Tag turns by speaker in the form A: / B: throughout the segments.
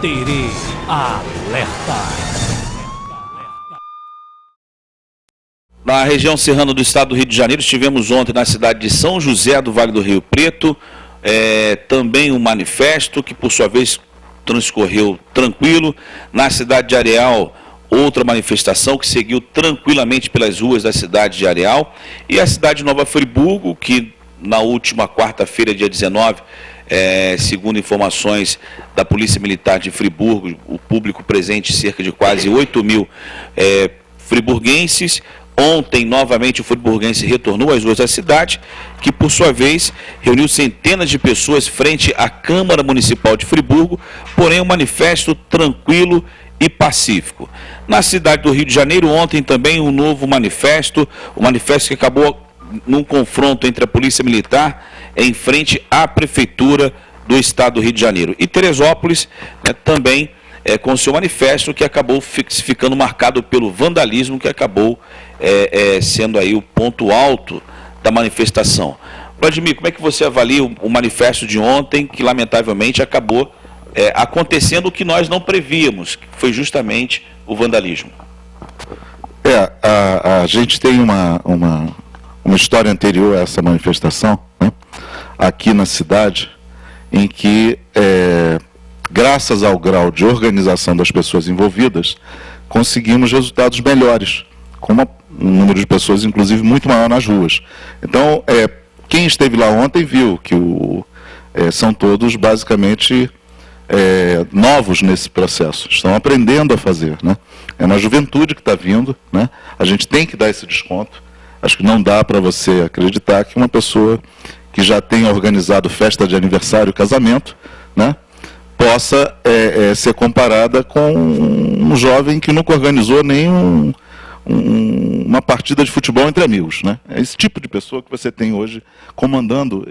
A: Terê Alerta.
B: Na região serrana do estado do Rio de Janeiro, estivemos ontem na cidade de São José do Vale do Rio Preto, também um manifesto que, por sua vez, transcorreu tranquilo. Na cidade de Areal, outra manifestação que seguiu tranquilamente pelas ruas da cidade de Areal. E a cidade de Nova Friburgo, que na última quarta-feira, dia 19, segundo informações da Polícia Militar de Friburgo, o público presente, cerca de quase 8 mil friburguenses. Ontem, novamente, o friburguense retornou às ruas da cidade, que, por sua vez, reuniu centenas de pessoas frente à Câmara Municipal de Friburgo, porém um manifesto tranquilo e pacífico. Na cidade do Rio de Janeiro, ontem também um novo manifesto, o manifesto que acabou num confronto entre a Polícia Militar em frente à Prefeitura do Estado do Rio de Janeiro. E Teresópolis, também com seu manifesto, que acabou ficando marcado pelo vandalismo, que acabou sendo aí o ponto alto da manifestação. Vladimir, como é que você avalia o manifesto de ontem, que lamentavelmente acabou acontecendo o que nós não prevíamos, que foi justamente o vandalismo?
C: A gente tem uma história anterior a essa manifestação, né, aqui na cidade, em que, graças ao grau de organização das pessoas envolvidas, conseguimos resultados melhores, com um número de pessoas, inclusive, muito maior nas ruas. Então, quem esteve lá ontem viu que são todos, basicamente, novos nesse processo, estão aprendendo a fazer, né? É uma juventude que está vindo, né? A gente tem que dar esse desconto. Acho que não dá para você acreditar que uma pessoa que já tenha organizado festa de aniversário, casamento, né, possa ser comparada com um jovem que nunca organizou nem uma partida de futebol entre amigos, né? É esse tipo de pessoa que você tem hoje comandando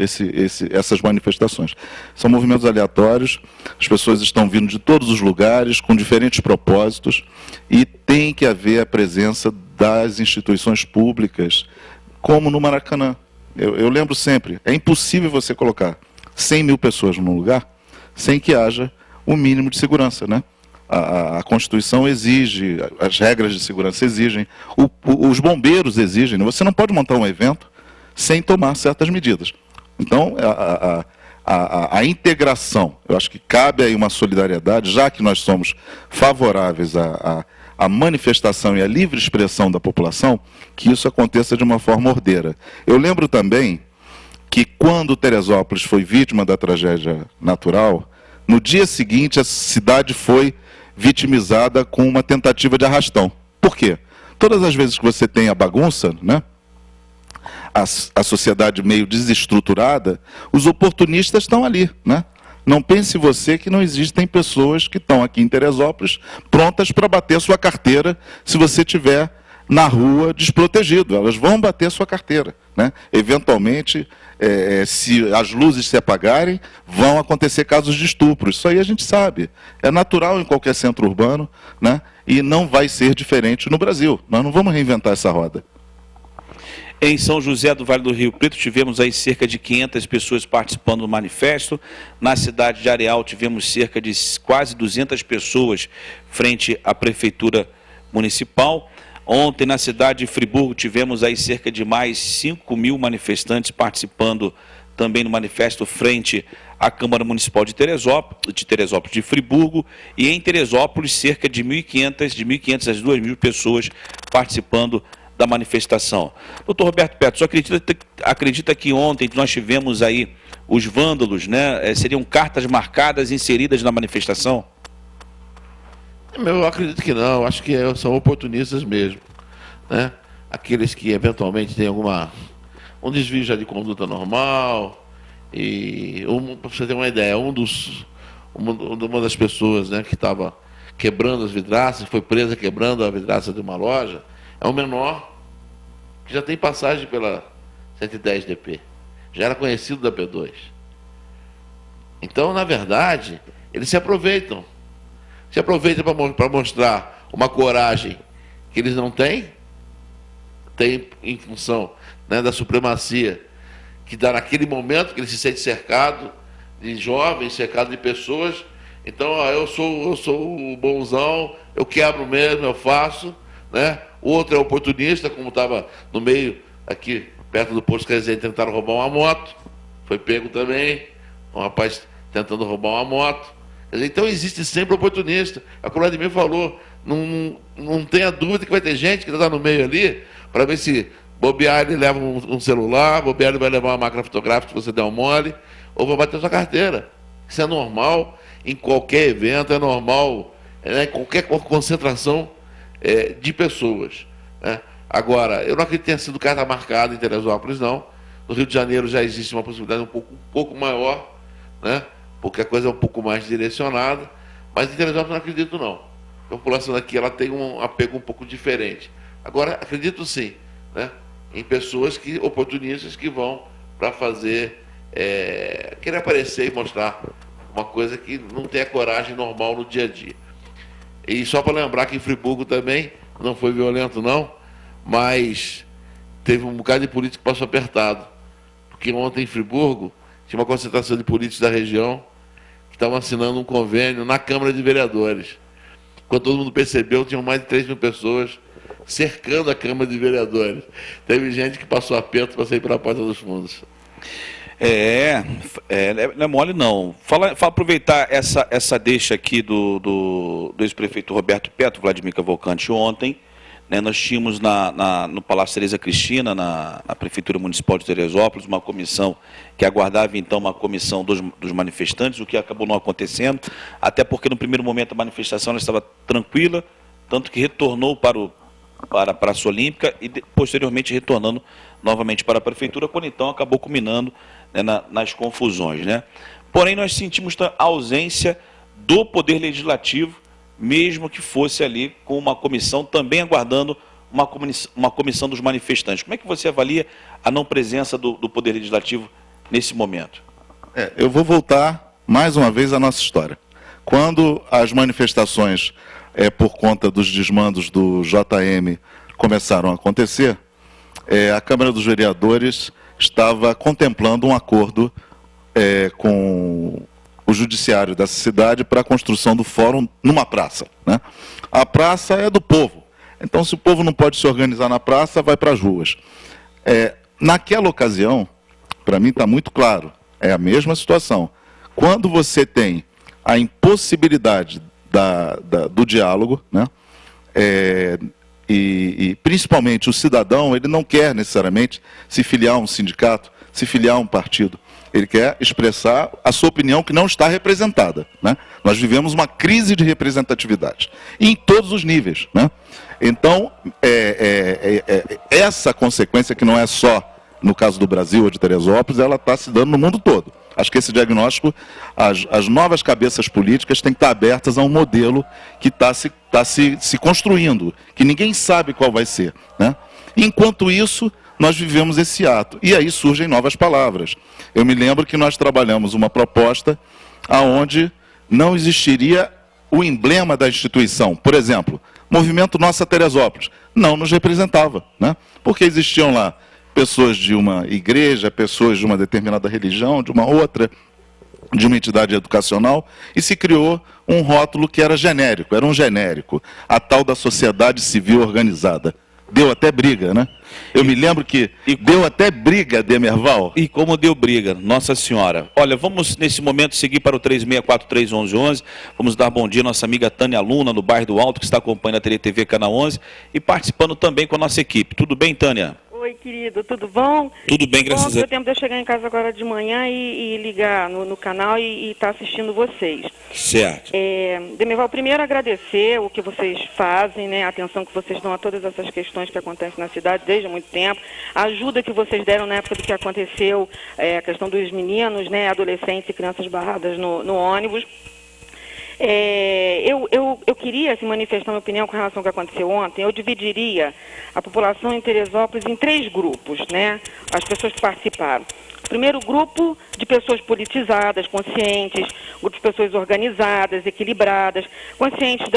C: essas manifestações. São movimentos aleatórios, as pessoas estão vindo de todos os lugares, com diferentes propósitos, e tem que haver a presença das instituições públicas, como no Maracanã. Eu lembro sempre, é impossível você colocar 100 mil pessoas num lugar sem que haja o mínimo de segurança, né? A Constituição exige, as regras de segurança exigem, os bombeiros exigem. Você não pode montar um evento sem tomar certas medidas. Então, a integração, eu acho que cabe aí uma solidariedade, já que nós somos favoráveis à manifestação e à livre expressão da população, que isso aconteça de uma forma ordeira. Eu lembro também que quando Teresópolis foi vítima da tragédia natural, no dia seguinte a cidade foi vitimizada com uma tentativa de arrastão. Por quê? Todas as vezes que você tem a bagunça, né, a sociedade meio desestruturada, os oportunistas estão ali, né? Não pense você que não existem pessoas que estão aqui em Teresópolis prontas para bater sua carteira se você estiver na rua desprotegido. Elas vão bater sua carteira, né? Eventualmente, se as luzes se apagarem, vão acontecer casos de estupro. Isso aí a gente sabe. É natural em qualquer centro urbano, né? E não vai ser diferente no Brasil. Nós não vamos reinventar essa roda.
B: Em São José do Vale do Rio Preto, tivemos aí cerca de 500 pessoas participando do manifesto. Na cidade de Areal, tivemos cerca de quase 200 pessoas frente à Prefeitura Municipal. Ontem, na cidade de Friburgo, tivemos aí cerca de mais 5 mil manifestantes participando também no manifesto frente à Câmara Municipal de Teresópolis de Friburgo. E em Teresópolis, cerca de 1.500 às 2.000 pessoas participando da manifestação. Doutor Roberto Petro, acredita que ontem nós tivemos aí os vândalos, né? Seriam cartas marcadas inseridas na manifestação?
D: Eu acredito que não, acho que são oportunistas mesmo, né? Aqueles que eventualmente têm um desvio já de conduta normal, e para você ter uma ideia, uma das pessoas, né, que estava quebrando as vidraças, foi presa quebrando a vidraça de uma loja, é um menor que já tem passagem pela 110 DP, já era conhecido da P2. Então, na verdade, eles se aproveitam para mostrar uma coragem que eles não têm em função, né, da supremacia que dá naquele momento que ele se sente cercado de jovens, cercado de pessoas Então, ó, eu sou o bonzão, eu quebro mesmo, eu faço, né? O outro é oportunista, como estava no meio, aqui, perto do posto Resende, tentaram roubar uma moto, foi pego também, um rapaz tentando roubar uma moto. Quer dizer, então, existe sempre oportunista. A colega de mim falou, não tenha dúvida que vai ter gente que está no meio ali, para ver se bobear ele leva um celular, bobear ele vai levar uma máquina fotográfica se você der um mole, ou vai bater sua carteira. Isso é normal em qualquer evento, é normal em qualquer concentração de pessoas. Né? Agora, eu não acredito que tenha sido carta marcada em Teresópolis, não. No Rio de Janeiro já existe uma possibilidade um pouco maior, né? Porque a coisa é um pouco mais direcionada, mas em Teresópolis não acredito, não. A população daqui ela tem um apego um pouco diferente. Agora, acredito sim, né? Em pessoas oportunistas que vão para fazer, querer aparecer e mostrar uma coisa que não tem a coragem normal no dia a dia. E só para lembrar que em Friburgo também não foi violento, não, mas teve um bocado de político que passou apertado. Porque ontem em Friburgo tinha uma concentração de políticos da região que estavam assinando um convênio na Câmara de Vereadores. Quando todo mundo percebeu, tinham mais de 3.000 pessoas cercando a Câmara de Vereadores. Teve gente que passou aperto para sair pela porta dos fundos.
B: Não é mole não. Aproveitar essa deixa aqui do ex-prefeito Roberto Petro, Vladimir Cavalcante, ontem, né, nós tínhamos no Palácio Tereza Cristina, na Prefeitura Municipal de Teresópolis, uma comissão que aguardava então uma comissão dos manifestantes, o que acabou não acontecendo, até porque no primeiro momento a manifestação ela estava tranquila, tanto que retornou para a Praça Olímpica e posteriormente retornando novamente para a Prefeitura, quando então acabou culminando, né, nas confusões. Né? Porém, nós sentimos a ausência do Poder Legislativo, mesmo que fosse ali com uma comissão, também aguardando uma comissão dos manifestantes. Como é que você avalia a não presença do Poder Legislativo nesse momento?
C: Eu vou voltar mais uma vez à nossa história. Quando as manifestações, por conta dos desmandos do JM, começaram a acontecer, a Câmara dos Vereadores estava contemplando um acordo com o judiciário dessa cidade para a construção do fórum numa praça. Né? A praça é do povo. Então, se o povo não pode se organizar na praça, vai para as ruas. Naquela ocasião, para mim está muito claro, é a mesma situação. Quando você tem a impossibilidade do diálogo, né? E principalmente o cidadão, ele não quer necessariamente se filiar a um sindicato, se filiar a um partido. Ele quer expressar a sua opinião que não está representada. Né? Nós vivemos uma crise de representatividade, em todos os níveis. Né? Então, essa consequência, que não é só no caso do Brasil ou de Teresópolis, ela está se dando no mundo todo. Acho que esse diagnóstico, as novas cabeças políticas têm que estar abertas a um modelo que está se construindo, que ninguém sabe qual vai ser. Né? Enquanto isso, nós vivemos esse ato. E aí surgem novas palavras. Eu me lembro que nós trabalhamos uma proposta onde não existiria o emblema da instituição. Por exemplo, Movimento Nossa Teresópolis não nos representava, né? Porque existiam lá pessoas de uma igreja, pessoas de uma determinada religião, de uma outra, de uma entidade educacional, e se criou um rótulo que era genérico, era um genérico, a tal da sociedade civil organizada. Deu até briga, né? Eu me lembro que deu até briga, Demerval.
B: E como deu briga, Nossa Senhora. Olha, vamos nesse momento seguir para o 36431111. Vamos dar bom dia à nossa amiga Tânia Luna, no bairro do Alto, que está acompanhando a TV Canal 11 e participando também com a nossa equipe. Tudo bem, Tânia?
E: Oi, querido, tudo bom?
B: Tudo bem, graças a Deus.
E: Deu tempo de eu chegar em casa agora de manhã e ligar no canal e estar assistindo vocês.
B: Certo.
E: Demerval, primeiro agradecer o que vocês fazem, né, a atenção que vocês dão a todas essas questões que acontecem na cidade desde há muito tempo, a ajuda que vocês deram na época do que aconteceu, a questão dos meninos, né, adolescentes e crianças barradas no ônibus. Eu queria se manifestar minha opinião com relação ao que aconteceu ontem. Eu dividiria a população em Teresópolis em 3 grupos, né? As pessoas que participaram. Primeiro, grupo de pessoas politizadas, conscientes, grupo de pessoas organizadas, equilibradas, conscientes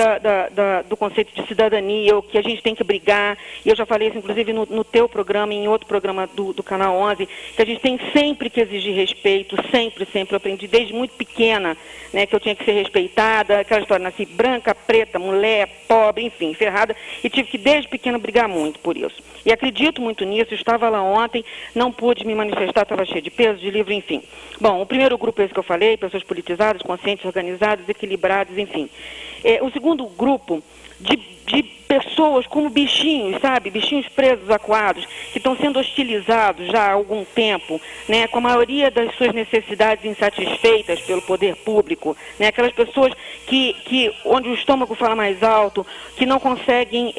E: do conceito de cidadania, o que a gente tem que brigar, e eu já falei isso inclusive no teu programa e em outro programa do Canal 11, que a gente tem sempre que exigir respeito, sempre, eu aprendi desde muito pequena, né, que eu tinha que ser respeitada, aquela história, nasci branca, preta, mulher, pobre, enfim, ferrada, e tive que desde pequena brigar muito por isso. E acredito muito nisso, estava lá ontem, não pude me manifestar, estava cheio de peso, de livro, enfim. Bom, o primeiro grupo é esse que eu falei, pessoas politizadas, conscientes, organizadas, equilibradas, enfim. O segundo grupo de pessoas como bichinhos, sabe? Bichinhos presos, acuados, que estão sendo hostilizados já há algum tempo, né? Com a maioria das suas necessidades insatisfeitas pelo poder público, né? Aquelas pessoas onde o estômago fala mais alto, que não conseguem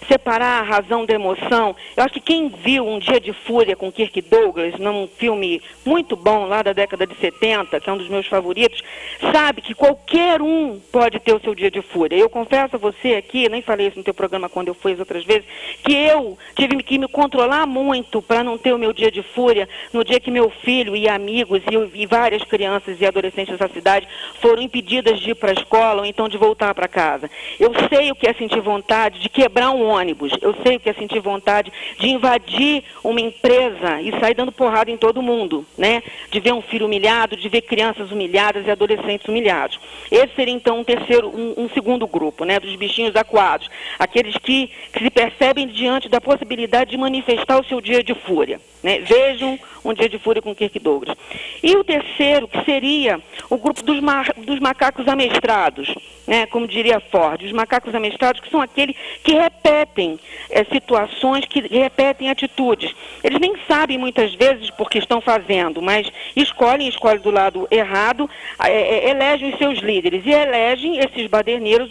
E: separar a razão da emoção. Eu acho que quem viu Um Dia de Fúria com Kirk Douglas, num filme muito bom lá da década de 70, que é um dos meus favoritos, sabe que qualquer um pode ter o seu dia de fúria. Eu confesso a você aqui, nem falei isso no teu programa quando eu fui as outras vezes, que eu tive que me controlar muito para não ter o meu dia de fúria no dia que meu filho e amigos e várias crianças e adolescentes da cidade foram impedidas de ir para a escola ou então de voltar para casa. Eu sei o que é sentir vontade de quebrar um ônibus, eu sei o que é sentir vontade de invadir uma empresa e sair dando porrada em todo mundo, né? De ver um filho humilhado, de ver crianças humilhadas e adolescentes humilhados. Esse seria então um segundo grupo, né? Dos bichinhos acuados, aqueles que se percebem diante da possibilidade de manifestar o seu dia de fúria, né? Vejam Um Dia de Fúria com Kirk Douglas. E o terceiro, que seria o grupo dos macacos amestrados, né? Como diria Ford, os macacos amestrados, que são aqueles que repetem situações, que repetem atitudes. Eles nem sabem muitas vezes por que estão fazendo, mas escolhem do lado errado, elegem os seus líderes e elegem esses baderneiros,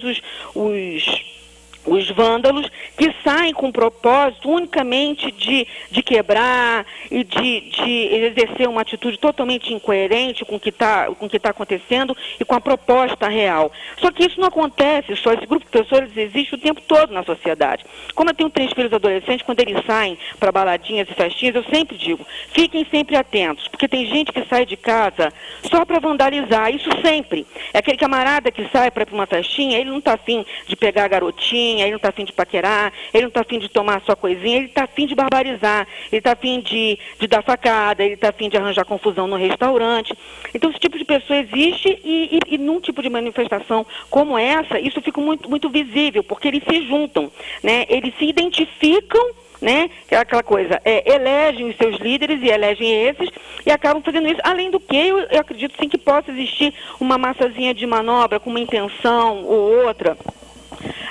E: os vândalos, que saem com o propósito unicamente de quebrar e de exercer uma atitude totalmente incoerente com o que está acontecendo e com a proposta real. Só que isso não acontece só, esse grupo de pessoas existe o tempo todo na sociedade. Como eu tenho 3 filhos adolescentes, quando eles saem para baladinhas e festinhas, eu sempre digo, fiquem sempre atentos, porque tem gente que sai de casa só para vandalizar, isso sempre. É aquele camarada que sai para ir para uma festinha, ele não está afim de pegar a garotinha, ele não está afim de paquerar, ele não está afim de tomar a sua coisinha, ele está afim de barbarizar, ele está afim de dar facada, ele está afim de arranjar confusão no restaurante. Então esse tipo de pessoa existe e num tipo de manifestação como essa, isso fica muito, muito visível, porque eles se juntam, né? Eles se identificam, né? Aquela coisa, elegem os seus líderes e elegem esses e acabam fazendo isso. Além do que, eu acredito sim que possa existir uma massazinha de manobra com uma intenção ou outra.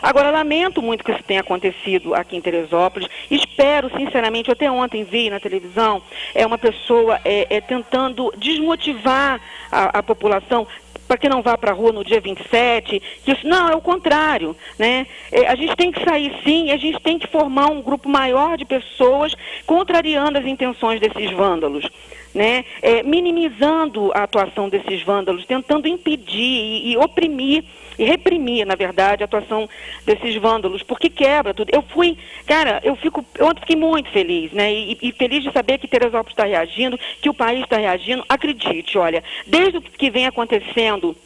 E: Agora, lamento muito que isso tenha acontecido aqui em Teresópolis. Espero, sinceramente, até ontem vi na televisão, uma pessoa tentando desmotivar a população para que não vá para a rua no dia 27, que isso não, é o contrário, né? A gente tem que sair sim, a gente tem que formar um grupo maior de pessoas contrariando as intenções desses vândalos, né? Minimizando a atuação desses vândalos, tentando impedir e oprimir e reprimir, na verdade, a atuação desses vândalos, porque quebra tudo. Ontem fiquei muito feliz, né? E feliz de saber que Teresópolis está reagindo, que o país está reagindo. Acredite, olha, desde o que vem acontecendo,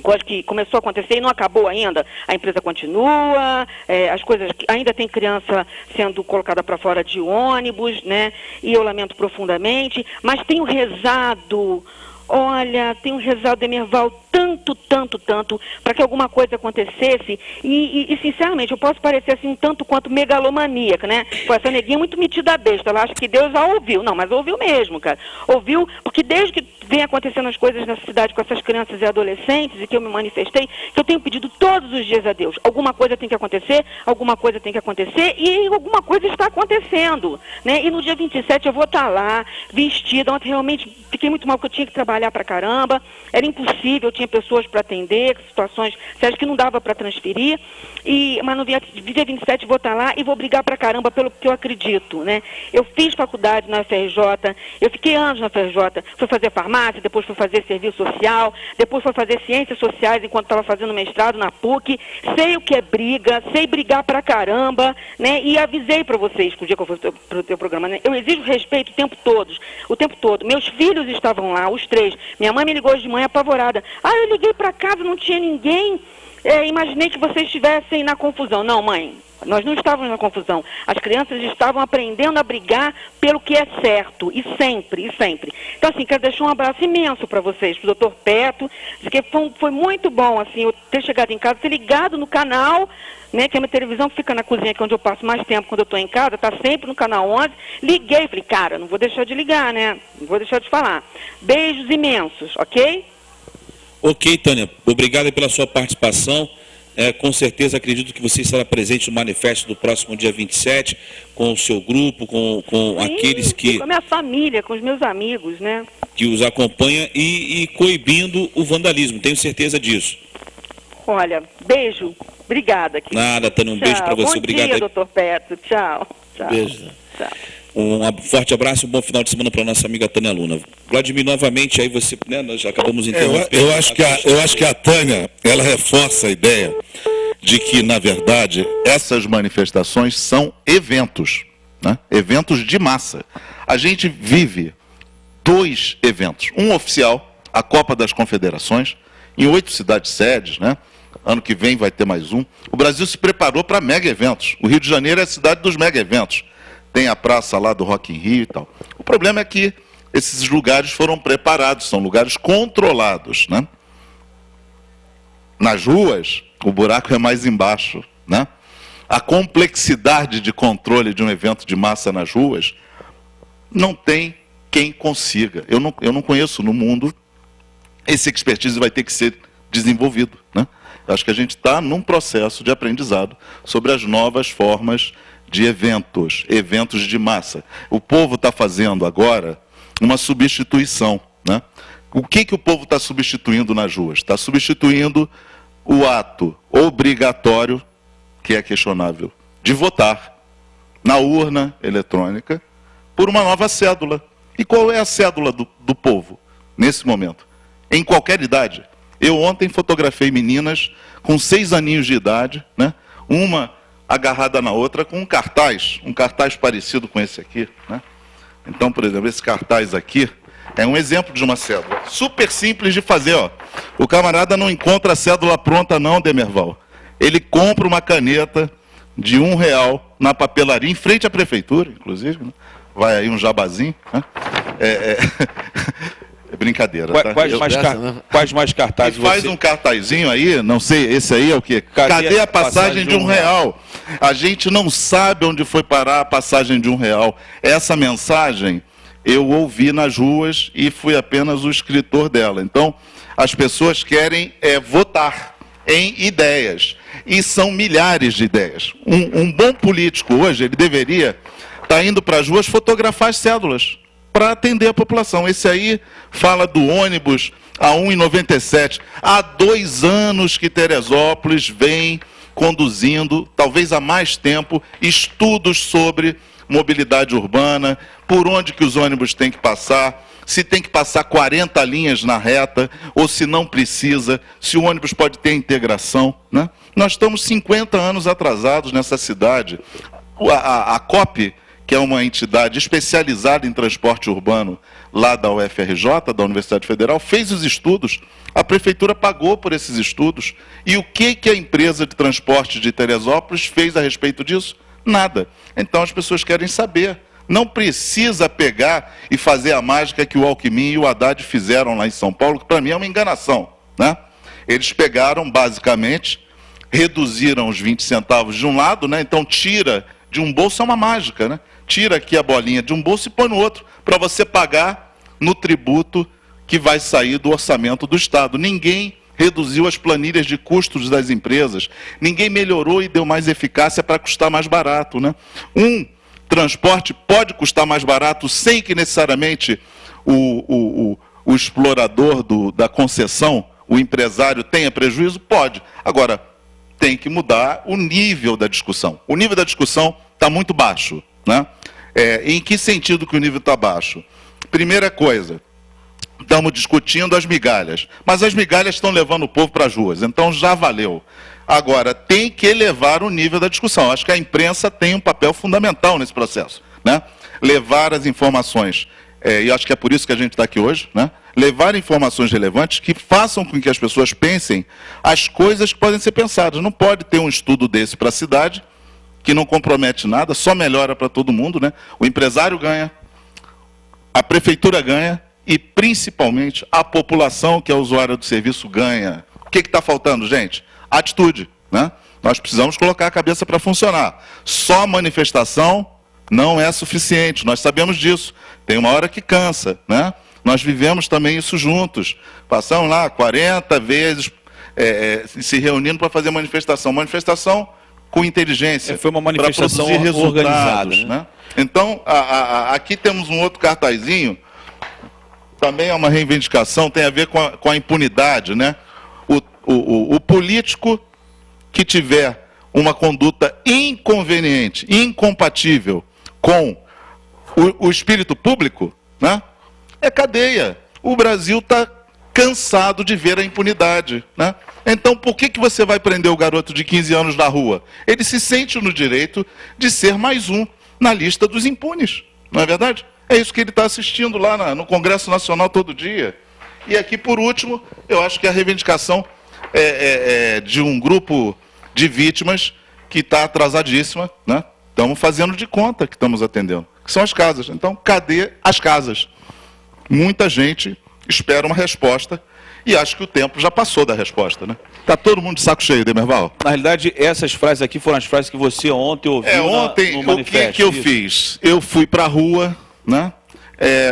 E: coisa que começou a acontecer e não acabou ainda, a empresa continua, as coisas, ainda tem criança sendo colocada para fora de ônibus, né? E eu lamento profundamente, mas tenho rezado, Demerval, tanto, para que alguma coisa acontecesse, e sinceramente, eu posso parecer assim um tanto quanto megalomaníaca, né? Pô, essa neguinha é muito metida besta, ela acha que Deus já ouviu. Não, mas ouviu mesmo, cara. Ouviu, porque desde que vem acontecendo as coisas nessa cidade com essas crianças e adolescentes, e que eu me manifestei, que eu tenho pedido todos os dias a Deus, alguma coisa tem que acontecer, e alguma coisa está acontecendo, né? E no dia 27 eu vou estar lá, vestida. Ontem realmente fiquei muito mal, porque eu tinha que trabalhar pra caramba, era impossível, eu tinha pessoas para atender, situações sérias que não dava para transferir, mas no dia 27 vou estar lá e vou brigar pra caramba pelo que eu acredito, né? Eu fiz faculdade na FRJ, eu fiquei anos na FRJ, fui fazer farmácia, farmácia, depois fui fazer serviço social, depois fui fazer ciências sociais enquanto estava fazendo mestrado na PUC. Sei o que é briga, sei brigar pra caramba, né? E avisei para vocês que o dia que eu fui para o teu programa, né? Eu exijo respeito o tempo todo. Meus filhos estavam lá, os 3. Minha mãe me ligou hoje de manhã apavorada. Ah, eu liguei para casa, não tinha ninguém. Imaginei que vocês estivessem na confusão. Não, mãe, nós não estávamos na confusão. As crianças estavam aprendendo a brigar pelo que é certo, e sempre. Então, assim, quero deixar um abraço imenso para vocês, para o doutor Peto, que foi muito bom, assim, eu ter chegado em casa, ter ligado no canal, né, que é uma televisão que fica na cozinha, que é onde eu passo mais tempo quando eu estou em casa, está sempre no canal 11. Liguei, falei, cara, não vou deixar de ligar, né? Não vou deixar de falar. Beijos imensos, ok?
B: Ok, Tânia, obrigado pela sua participação. Com certeza acredito que você estará presente no manifesto do próximo dia 27, com o seu grupo, com
E: Sim,
B: aqueles que...
E: com a minha família, com os meus amigos, né?
B: Que os acompanha e coibindo o vandalismo, tenho certeza disso.
E: Olha, beijo, obrigada. Aqui.
B: Nada, Tânia, um beijo para você, obrigado.
E: Bom dia, doutor Petro, tchau.
D: Beijo.
E: Tchau.
B: Um forte abraço e um bom final de semana para a nossa amiga Tânia Luna. Vladimir, novamente, aí você, né, nós já acabamos interrompendo.
C: Eu acho que a Tânia, ela reforça a ideia de que, na verdade, essas manifestações são eventos, né? Eventos de massa. A gente vive 2 eventos. Um oficial, a Copa das Confederações, em 8 cidades sedes, né? Ano que vem vai ter mais um. O Brasil se preparou para mega eventos. O Rio de Janeiro é a cidade dos mega eventos. Tem a praça lá do Rock in Rio e tal. O problema é que esses lugares foram preparados, são lugares controlados, né? Nas ruas, o buraco é mais embaixo, né? A complexidade de controle de um evento de massa nas ruas não tem quem consiga. Eu não conheço no mundo. Esse expertise vai ter que ser desenvolvido, né? Eu acho que a gente está num processo de aprendizado sobre as novas formas de eventos de massa. O povo está fazendo agora uma substituição, né? O que o povo está substituindo nas ruas? Está substituindo o ato obrigatório, que é questionável, de votar na urna eletrônica por uma nova cédula. E qual é a cédula do povo nesse momento? Em qualquer idade. Eu ontem fotografei meninas com 6 aninhos de idade, né? Uma agarrada na outra com um cartaz parecido com esse aqui, né? Então, por exemplo, esse cartaz aqui é um exemplo de uma cédula. Super simples de fazer, ó. O camarada não encontra a cédula pronta não, Demerval. Ele compra uma caneta de R$1 na papelaria, em frente à prefeitura, inclusive, né? Vai aí um jabazinho, né? É brincadeira, tá?
B: Quais mais cartazes
C: você... faz um cartazinho aí, não sei, esse aí é o quê? Cadê a passagem de R$1? A gente não sabe onde foi parar a passagem de R$1. Essa mensagem eu ouvi nas ruas e fui apenas o escritor dela. Então, as pessoas querem votar em ideias. E são milhares de ideias. Um bom político hoje, ele deveria estar indo para as ruas fotografar as cédulas para atender a população. Esse aí fala do ônibus a R$1,97. Há 2 anos que Teresópolis vem conduzindo, talvez há mais tempo, estudos sobre mobilidade urbana, por onde que os ônibus têm que passar, se tem que passar 40 linhas na reta, ou se não precisa, se o ônibus pode ter integração, né? Nós estamos 50 anos atrasados nessa cidade. A COP, que é uma entidade especializada em transporte urbano lá da UFRJ, da Universidade Federal, fez os estudos, a prefeitura pagou por esses estudos. E o que a empresa de transporte de Teresópolis fez a respeito disso? Nada. Então as pessoas querem saber. Não precisa pegar e fazer a mágica que o Alckmin e o Haddad fizeram lá em São Paulo, que para mim é uma enganação, né? Eles pegaram, basicamente, reduziram os 20 centavos de um lado, né? Então tira de um bolso, é uma mágica, né? Tira aqui a bolinha de um bolso e põe no outro, para você pagar no tributo que vai sair do orçamento do Estado. Ninguém reduziu as planilhas de custos das empresas, ninguém melhorou e deu mais eficácia para custar mais barato, né? Um transporte pode custar mais barato sem que necessariamente o explorador da concessão, o empresário, tenha prejuízo? Pode. Agora, tem que mudar o nível da discussão. O nível da discussão está muito baixo, né? Em que sentido que o nível está baixo? Primeira coisa, estamos discutindo as migalhas, mas as migalhas estão levando o povo para as ruas, então já valeu. Agora, tem que elevar o nível da discussão. Acho que a imprensa tem um papel fundamental nesse processo, né? Levar as informações, e acho que é por isso que a gente está aqui hoje, né? Levar informações relevantes que façam com que as pessoas pensem as coisas que podem ser pensadas. Não pode ter um estudo desse para a cidade, que não compromete nada, só melhora para todo mundo, né? O empresário ganha, a prefeitura ganha e, principalmente, a população que é usuária do serviço ganha. O que está faltando, gente? Atitude, né? Nós precisamos colocar a cabeça para funcionar. Só manifestação não é suficiente, nós sabemos disso. Tem uma hora que cansa, né? Nós vivemos também isso juntos. Passamos lá 40 vezes se reunindo para fazer manifestação. Manifestação com inteligência.
B: Foi uma manifestação
C: para produzir
B: organizada,
C: resultados, né? Então, aqui temos um outro cartazinho, também é uma reivindicação, tem a ver com a impunidade, né? O político que tiver uma conduta inconveniente, incompatível com o espírito público, né? É cadeia. O Brasil está cansado de ver a impunidade, né? Então, por que você vai prender o garoto de 15 anos na rua? Ele se sente no direito de ser mais um na lista dos impunes, não é verdade? É isso que ele está assistindo lá no Congresso Nacional todo dia. E aqui, por último, eu acho que a reivindicação é de um grupo de vítimas que está atrasadíssima, né? Estamos fazendo de conta que estamos atendendo, que são as casas. Então, cadê as casas? Muita gente espera uma resposta e acho que o tempo já passou da resposta, né? Está todo mundo de saco cheio, Demerval?
B: Na realidade, essas frases aqui foram as frases que você ontem ouviu
C: ontem,
B: no manifesto.
C: O que eu fiz? Eu fui para a rua, né?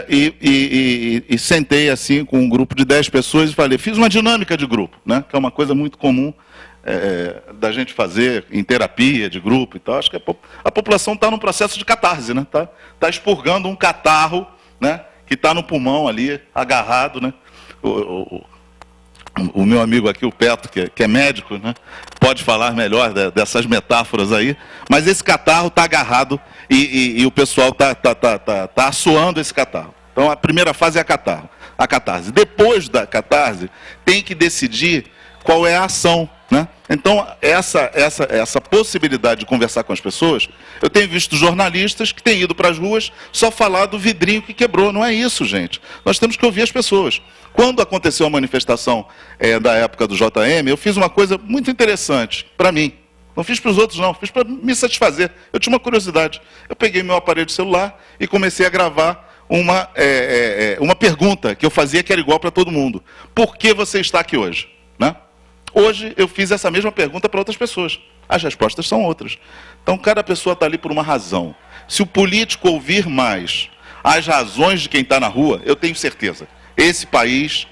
C: E sentei assim com um grupo de 10 pessoas e falei, fiz uma dinâmica de grupo, né? Que é uma coisa muito comum da gente fazer em terapia de grupo e tal. Acho que a população está num processo de catarse, né? Tá expurgando um catarro, né? Que está no pulmão ali, agarrado, né? O meu amigo aqui, o Peto, que é médico, né? Pode falar melhor dessas metáforas aí, mas esse catarro está agarrado e o pessoal está assoando esse catarro. Então, a primeira fase é a catarse. Depois da catarse, tem que decidir qual é a ação, né? Então, essa possibilidade de conversar com as pessoas, eu tenho visto jornalistas que têm ido para as ruas só falar do vidrinho que quebrou. Não é isso, gente. Nós temos que ouvir as pessoas. Quando aconteceu a manifestação da época do JM, eu fiz uma coisa muito interessante para mim. Não fiz para os outros, não. Fiz para me satisfazer. Eu tinha uma curiosidade. Eu peguei meu aparelho de celular e comecei a gravar uma pergunta que eu fazia que era igual para todo mundo. Por que você está aqui hoje? Né? Hoje eu fiz essa mesma pergunta para outras pessoas. As respostas são outras. Então, cada pessoa está ali por uma razão. Se o político ouvir mais as razões de quem está na rua, eu tenho certeza, esse país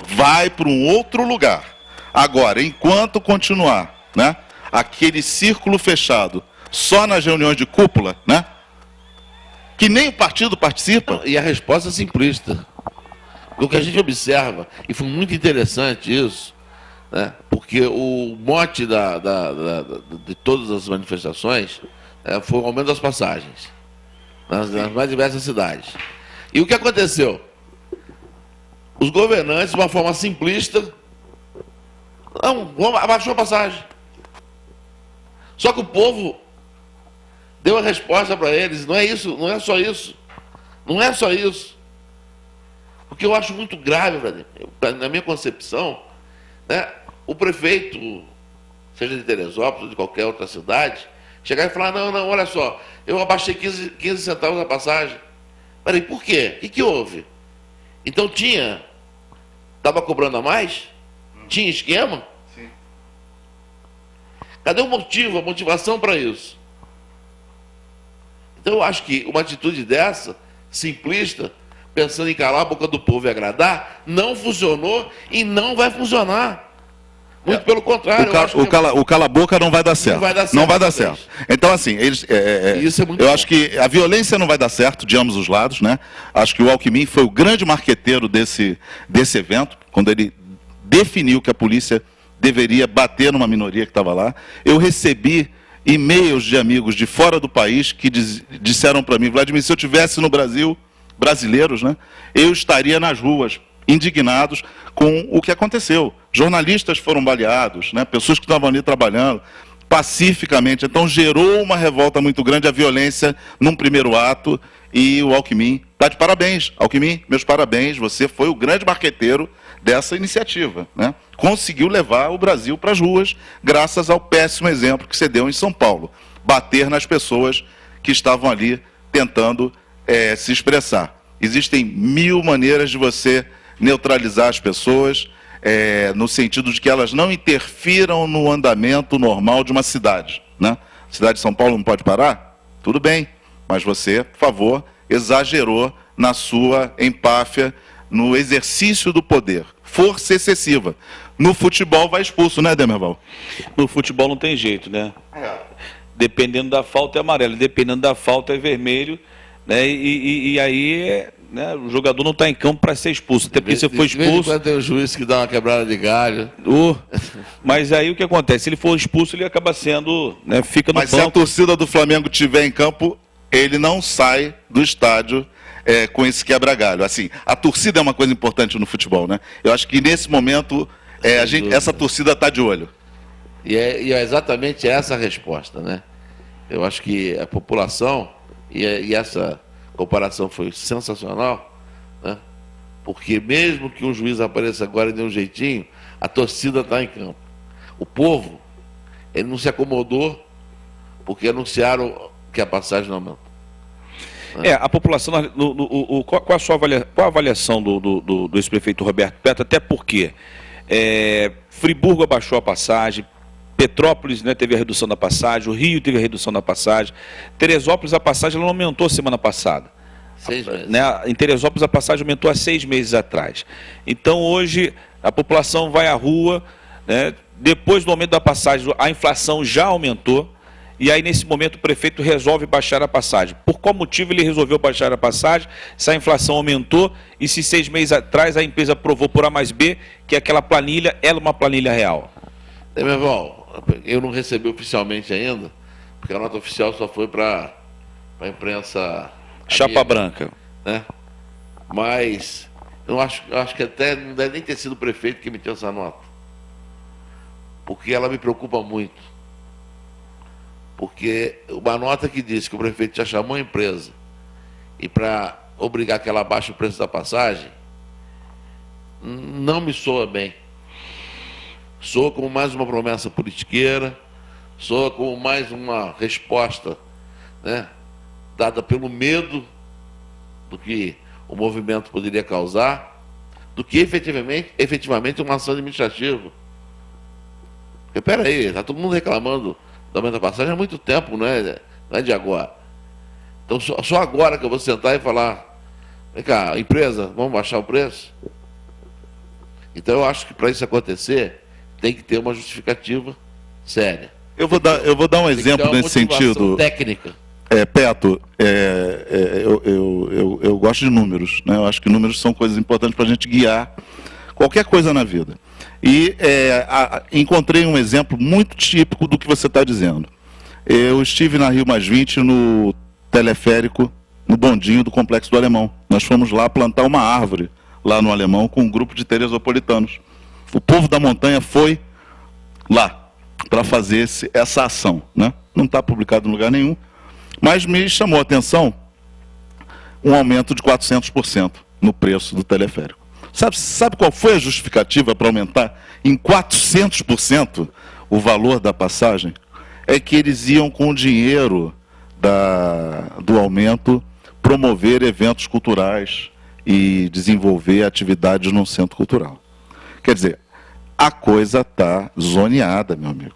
C: vai para um outro lugar. Agora, enquanto continuar, né, aquele círculo fechado, só nas reuniões de cúpula, né, que nem o partido participa.
D: E a resposta é simplista. O que a gente observa, e foi muito interessante isso, né, porque o mote de todas as manifestações foi o aumento das passagens, nas mais diversas cidades. E o que aconteceu? Os governantes, de uma forma simplista, abaixou a passagem. Só que o povo deu a resposta para eles, não é isso, não é só isso. Não é só isso. O que eu acho muito grave, na minha concepção, né, o prefeito, seja de Teresópolis ou de qualquer outra cidade, chegar e falar, não, olha só, eu abaixei 15 centavos a passagem. Peraí, por quê? O que houve? Então estava cobrando a mais? Tinha esquema?
C: Sim.
D: Cadê o motivo, a motivação para isso? Então eu acho que uma atitude dessa, simplista, pensando em calar a boca do povo e agradar, não funcionou e não vai funcionar. Muito pelo contrário.
C: O cala-boca não vai dar certo. Não vai dar certo. Então, assim,
D: Isso é muito
C: eu
D: bom.
C: acho que a violência não vai dar certo de ambos os lados, né? Acho que o Alckmin foi o grande marqueteiro desse evento, quando ele definiu que a polícia deveria bater numa minoria que estava lá. Eu recebi e-mails de amigos de fora do país que disseram para mim, Vladimir, se eu estivesse no Brasil, brasileiros, né, eu estaria nas ruas indignados com o que aconteceu. Jornalistas foram baleados, né? Pessoas que estavam ali trabalhando pacificamente. Então gerou uma revolta muito grande, a violência num primeiro ato, e o Alckmin está de parabéns. Alckmin, meus parabéns, você foi o grande marqueteiro dessa iniciativa, né? Conseguiu levar o Brasil para as ruas, graças ao péssimo exemplo que você deu em São Paulo. Bater nas pessoas que estavam ali tentando se expressar. Existem 1000 maneiras de você neutralizar as pessoas, no sentido de que elas não interfiram no andamento normal de uma cidade, né? A cidade de São Paulo não pode parar? Tudo bem, mas você, por favor, exagerou na sua empáfia, no exercício do poder. Força excessiva. No futebol vai expulso, né, Demerval?
B: No futebol não tem jeito, né? Dependendo da falta é amarelo, dependendo da falta é vermelho, né? E aí, né, o jogador não está em campo para ser expulso, até porque se foi expulso...
D: Tem o juiz que dá uma quebrada de galho.
B: Mas aí o que acontece? Se ele for expulso, ele acaba sendo, né, fica no
C: Mas
B: banco.
C: se a torcida do Flamengo estiver em campo, ele não sai do estádio com esse quebra-galho. Assim, a torcida é uma coisa importante no futebol, né? Eu acho que nesse momento essa torcida está de olho.
D: E é exatamente essa a resposta, né? Eu acho que a população, e essa comparação foi sensacional, né? Porque mesmo que um juiz apareça agora e dê um jeitinho, a torcida está em campo. O povo, ele não se acomodou porque anunciaram que a passagem não aumentou.
B: A população, qual a avaliação do ex-prefeito Roberto Petro, até porque Friburgo abaixou a passagem, Petrópolis, né, teve a redução da passagem, o Rio teve a redução da passagem, Teresópolis a passagem não aumentou semana passada.
D: 6 meses.
B: Né, em Teresópolis a passagem aumentou há 6 meses atrás. Então hoje a população vai à rua, né, depois do aumento da passagem a inflação já aumentou, e aí nesse momento o prefeito resolve baixar a passagem. Por qual motivo ele resolveu baixar a passagem, se a inflação aumentou e se 6 meses atrás a empresa provou por A mais B que aquela planilha era uma planilha real?
D: Demerval, eu não recebi oficialmente ainda, porque a nota oficial só foi para a imprensa...
B: Chapa branca.
D: Né? Mas eu acho que até não deve nem ter sido o prefeito que emitiu essa nota. Porque ela me preocupa muito. Porque uma nota que diz que o prefeito já chamou a empresa e para obrigar que ela baixe o preço da passagem, não me soa bem. Soa como mais uma promessa politiqueira, soa como mais uma resposta, né, dada pelo medo do que o movimento poderia causar, do que efetivamente uma ação administrativa. Porque, peraí, está todo mundo reclamando do aumento da passagem há muito tempo, não é de agora. Então, só agora que eu vou sentar e falar, vem cá, empresa, vamos baixar o preço? Então, eu acho que para isso acontecer, tem que ter uma justificativa séria.
C: Eu vou dar um exemplo nesse sentido.
D: Técnica.
C: Petro, eu gosto de números, né? Eu acho que números são coisas importantes para a gente guiar qualquer coisa na vida. E encontrei um exemplo muito típico do que você está dizendo. Eu estive na Rio Mais 20 no teleférico, no bondinho do Complexo do Alemão. Nós fomos lá plantar uma árvore, lá no Alemão, com um grupo de teresopolitanos. O povo da montanha foi lá para fazer essa ação, né? Não está publicado em lugar nenhum, mas me chamou a atenção um aumento de 400% no preço do teleférico. Sabe qual foi a justificativa para aumentar em 400% o valor da passagem? É que eles iam com o dinheiro do aumento promover eventos culturais e desenvolver atividades num centro cultural. Quer dizer, a coisa está zoneada, meu amigo.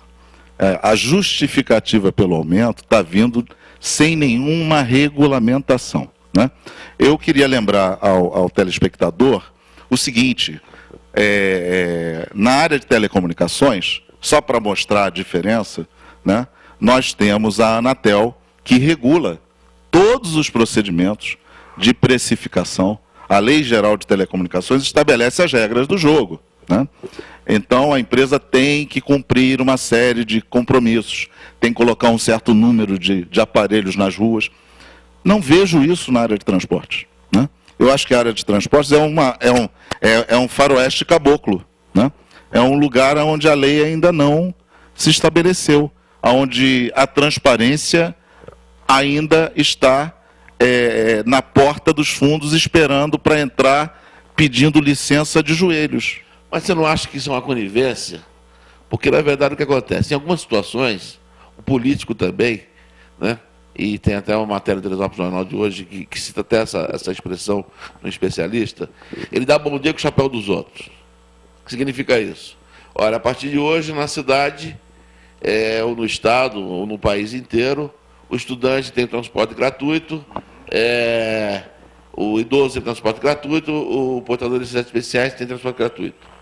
C: A justificativa pelo aumento está vindo sem nenhuma regulamentação, né? Eu queria lembrar ao telespectador o seguinte, na área de telecomunicações, só para mostrar a diferença, né, nós temos a Anatel, que regula todos os procedimentos de precificação. A Lei Geral de Telecomunicações estabelece as regras do jogo, né? Então, a empresa tem que cumprir uma série de compromissos, tem que colocar um certo número de aparelhos nas ruas. Não vejo isso na área de transportes, né? Eu acho que a área de transportes é um faroeste caboclo, né? É um lugar onde a lei ainda não se estabeleceu, onde a transparência ainda está na porta dos fundos esperando para entrar pedindo licença de joelhos.
D: Mas você não acha que isso é uma conivência? Porque, na verdade, o que acontece? Em algumas situações, o político também, né? E tem até uma matéria do Jornal de hoje que cita até essa expressão no especialista, ele dá bom dia com o chapéu dos outros. O que significa isso? Olha, a partir de hoje, na cidade, ou no estado, ou no país inteiro, o estudante tem transporte gratuito, o idoso tem transporte gratuito, o portador de necessidades especiais tem transporte gratuito.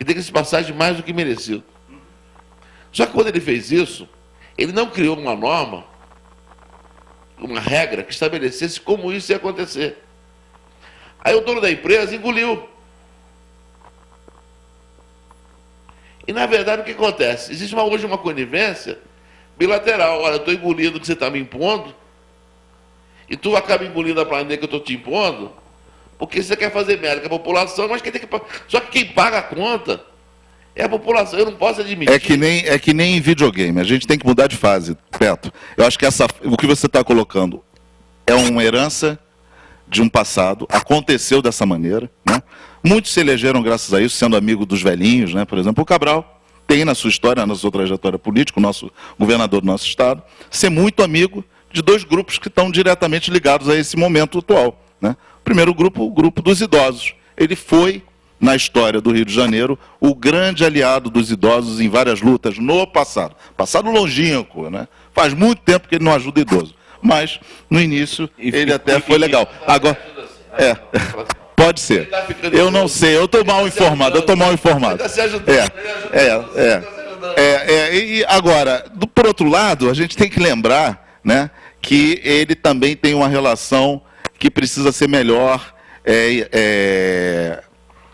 D: E tem que se passar de mais do que merecido. Só que quando ele fez isso, ele não criou uma norma, uma regra que estabelecesse como isso ia acontecer. Aí o dono da empresa engoliu. E, na verdade, o que acontece? Existe hoje uma conivência bilateral. Olha, eu estou engolindo o que você está me impondo, e tu acaba engolindo a planilha que eu estou te impondo, porque você quer fazer merda com a população, mas quem tem que... Só que quem paga a conta é a população. Eu não posso admitir.
C: É que nem em videogame. A gente tem que mudar de fase, Beto. Eu acho que o que você está colocando é uma herança de um passado. Aconteceu dessa maneira, né? Muitos se elegeram graças a isso, sendo amigo dos velhinhos, né? Por exemplo, o Cabral tem na sua história, na sua trajetória política, o nosso governador do nosso estado, ser muito amigo de dois grupos que estão diretamente ligados a esse momento atual, né? O primeiro grupo, o grupo dos idosos. Ele foi, na história do Rio de Janeiro, o grande aliado dos idosos em várias lutas no passado. Passado longínquo, né? Faz muito tempo que ele não ajuda idoso. Mas, no início, ele até foi legal. Agora, pode ser. Eu não sei, eu estou mal informado, E agora, por outro lado, a gente tem que lembrar, né, que ele também tem uma relação que precisa ser melhor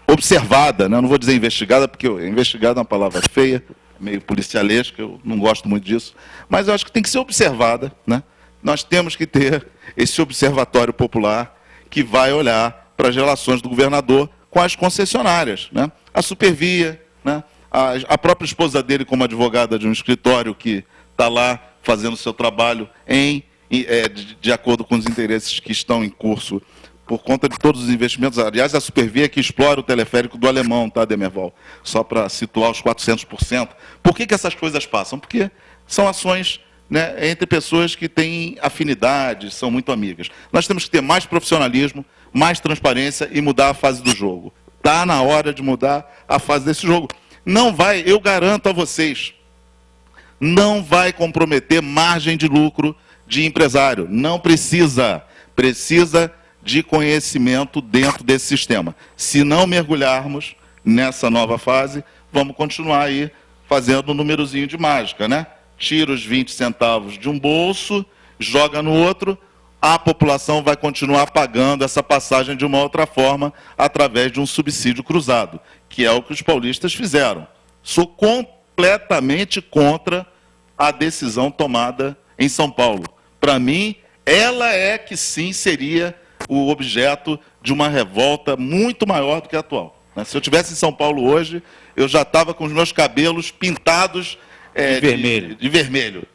C: observada, né? Não vou dizer investigada, porque investigada é uma palavra feia, meio policialesca, eu não gosto muito disso, mas eu acho que tem que ser observada, né? Nós temos que ter esse observatório popular que vai olhar para as relações do governador com as concessionárias, né? A Supervia, né? A própria esposa dele como advogada de um escritório que está lá fazendo o seu trabalho de acordo com os interesses que estão em curso por conta de todos os investimentos. Aliás, a Supervia que explora o teleférico do Alemão, tá, Demerval? Só para situar os 400%. Por que essas coisas passam? Porque são ações, né, entre pessoas que têm afinidade, são muito amigas. Nós temos que ter mais profissionalismo, mais transparência e mudar a fase do jogo. Está na hora de mudar a fase desse jogo. Não vai, eu garanto a vocês, não vai comprometer margem de lucro de empresário. Não precisa. Precisa de conhecimento dentro desse sistema. Se não mergulharmos nessa nova fase, vamos continuar aí fazendo um númerozinho de mágica, né? Tira os 20 centavos de um bolso, joga no outro, a população vai continuar pagando essa passagem de uma outra forma, através de um subsídio cruzado, que é o que os paulistas fizeram. Sou completamente contra a decisão tomada em São Paulo. Para mim, ela é que sim seria o objeto de uma revolta muito maior do que a atual. Se eu estivesse em São Paulo hoje, eu já estava com os meus cabelos pintados de vermelho.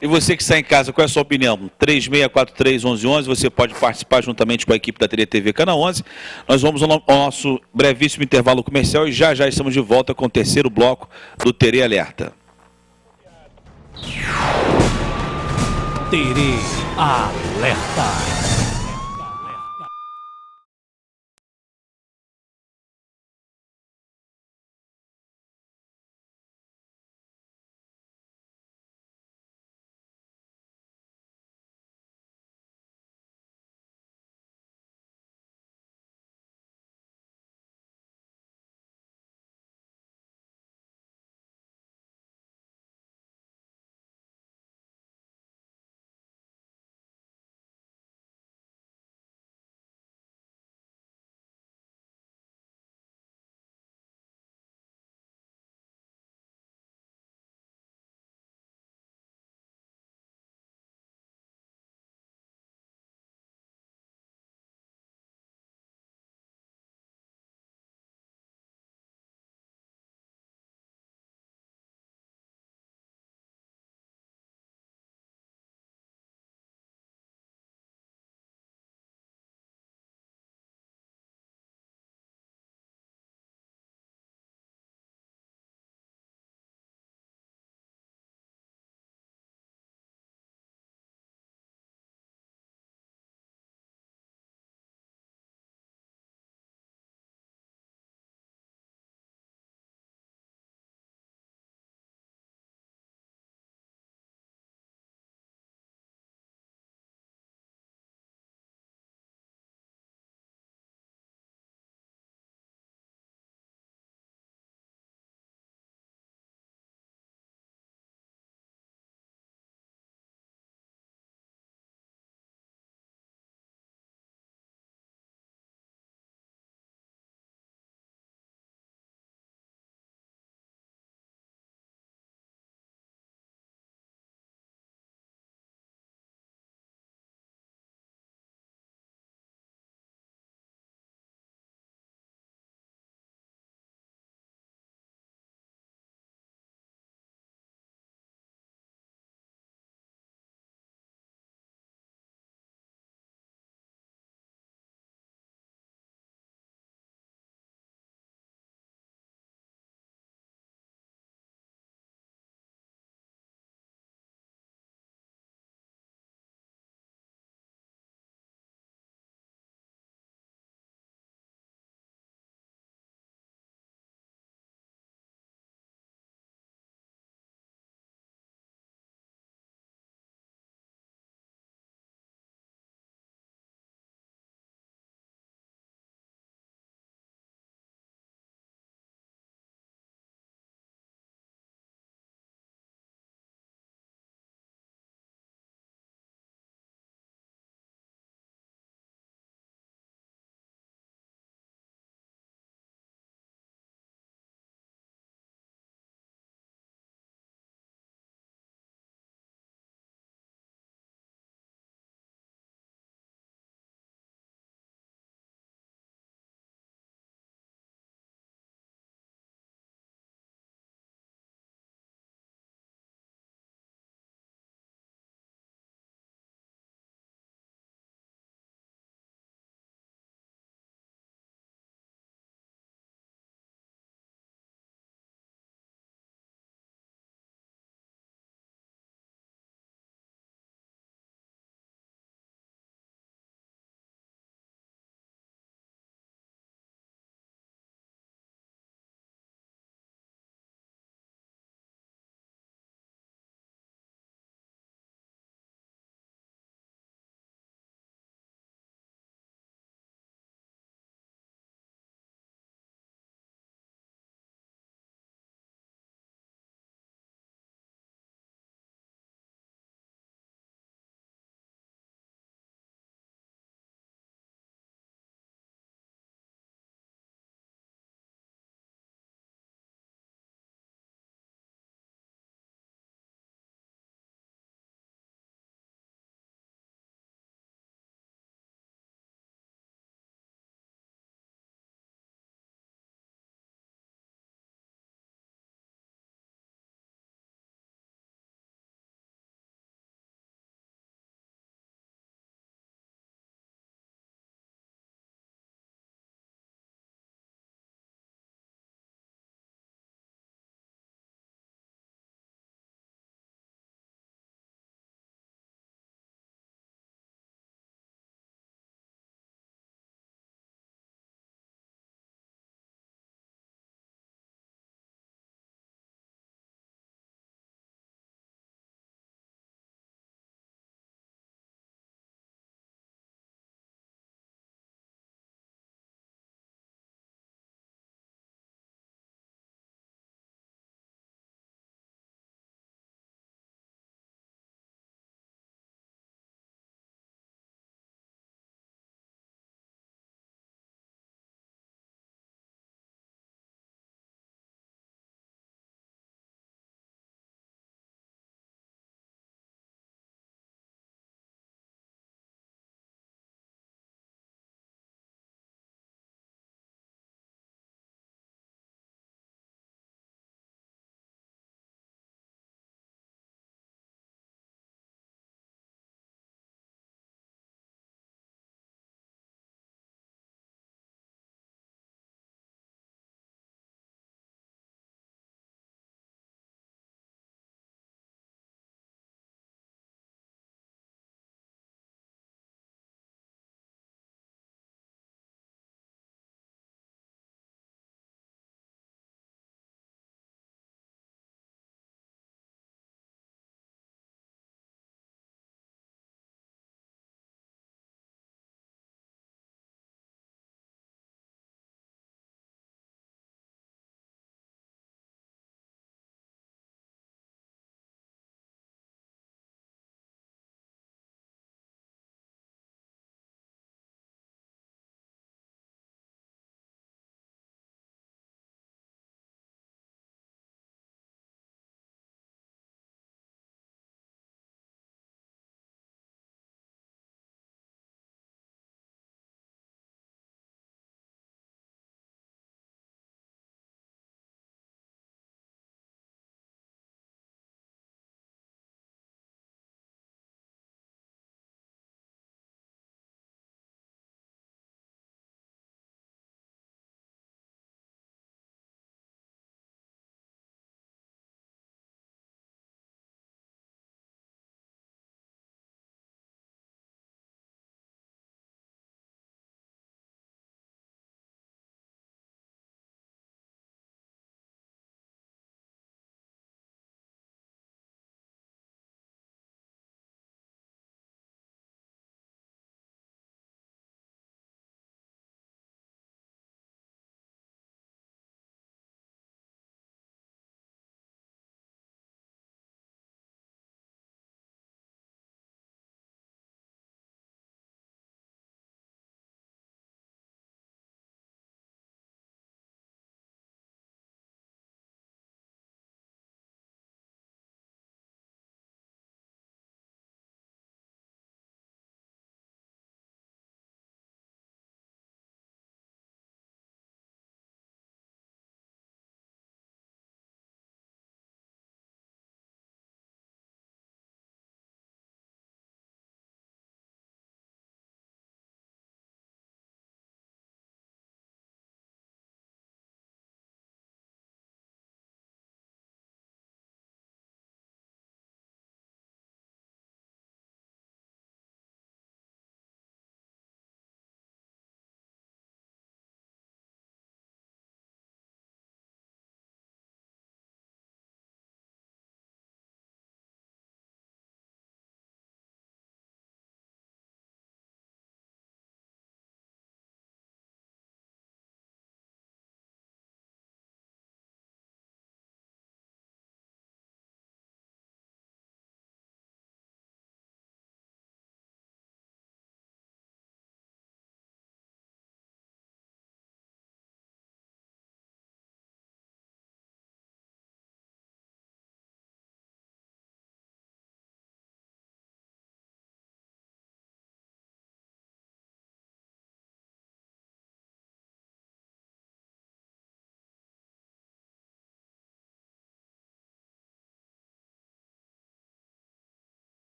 B: E você que está em casa, qual é a sua opinião? 3643-1111, você pode participar juntamente com a equipe da TV Canal 11. Nós vamos ao nosso brevíssimo intervalo comercial e já estamos de volta com o terceiro bloco do Terê Alerta.
A: Terê Alerta.